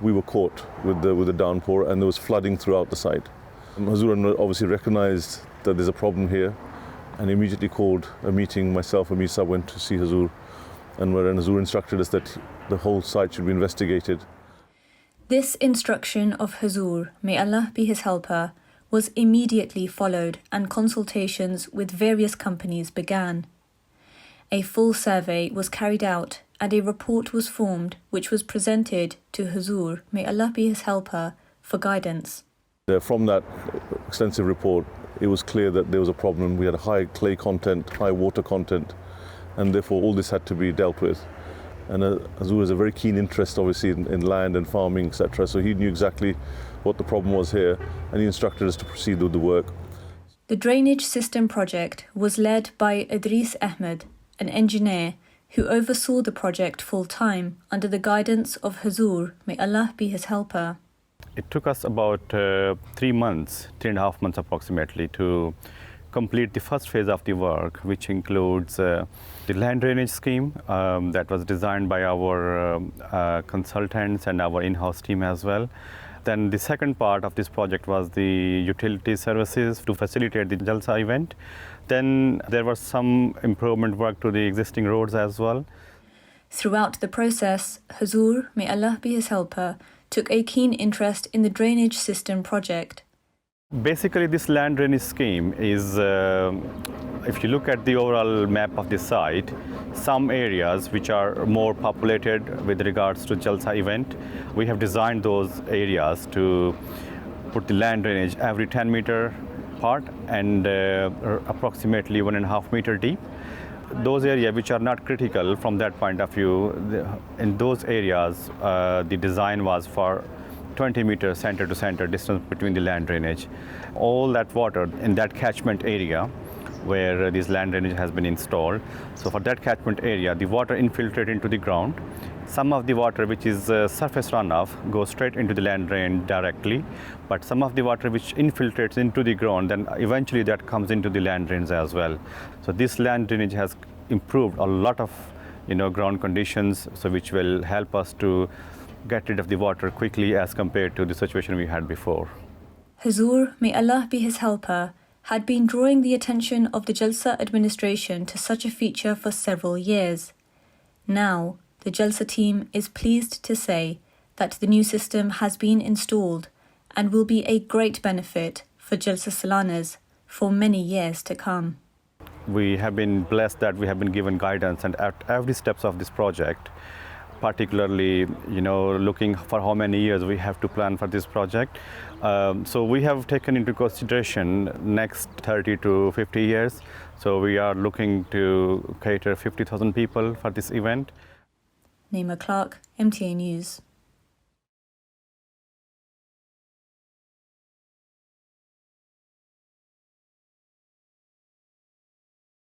We were caught with the downpour and there was flooding throughout the site. Huzoor obviously recognised that there's a problem here and immediately called a meeting. Myself and Misa went to see Huzoor, and Huzoor instructed us that the whole site should be investigated. This instruction of Huzoor, may Allah be his helper, was immediately followed and consultations with various companies began. A full survey was carried out and a report was formed which was presented to Huzoor, may Allah be his helper, for guidance. From that extensive report, it was clear that there was a problem. We had a high clay content, high water content, and therefore all this had to be dealt with. And Huzoor has a very keen interest, obviously, in land and farming, etc. So he knew exactly what the problem was here, and he instructed us to proceed with the work. The drainage system project was led by Idris Ahmed, an engineer who oversaw the project full-time under the guidance of Huzoor, may Allah be his helper. It took us about 3 months, 3.5 months approximately, to complete the first phase of the work, which includes the land drainage scheme that was designed by our consultants and our in-house team as well. Then the second part of this project was the utility services to facilitate the Jalsa event. Then there was some improvement work to the existing roads as well. Throughout the process, Huzoor, may Allah be his helper, took a keen interest in the drainage system project. Basically, this land drainage scheme is, if you look at the overall map of the site, some areas which are more populated with regards to Jalsa event, we have designed those areas to put the land drainage every 10-meter part and approximately 1.5 meter deep. Those areas which are not critical from that point of view, in those areas, the design was for 20 meters center to center distance between the land drainage. All that water in that catchment area where this land drainage has been installed. So for that catchment area, the water infiltrates into the ground. Some of the water which is surface runoff goes straight into the land drain directly, but some of the water which infiltrates into the ground, then eventually that comes into the land drains as well. So this land drainage has improved a lot of ground conditions, so which will help us to get rid of the water quickly as compared to the situation we had before. Huzoor, may Allah be his helper, had been drawing the attention of the Jalsa administration to such a feature for several years. Now, the Jalsa team is pleased to say that the new system has been installed and will be a great benefit for Jalsa Salanas for many years to come. We have been blessed that we have been given guidance and at every steps of this project, particularly looking for how many years we have to plan for this project. So we have taken into consideration next 30 to 50 years. So we are looking to cater 50,000 people for this event. Naima Clark, MTA News.